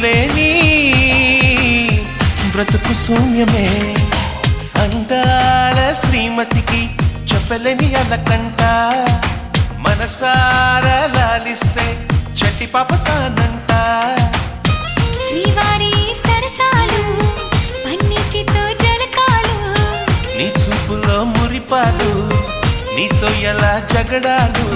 లేని బ్రతుకు శూన్యమే అందాల శ్రీమతికి చెప్పలేని అలకంట మనసారా లాలిస్తే చట్టి పాపతానంట శ్రీవారి సరసాలు పన్నిటితో జలకాలు నీ చూపులో మురిపాలు నీతో ఎలా జగడాలు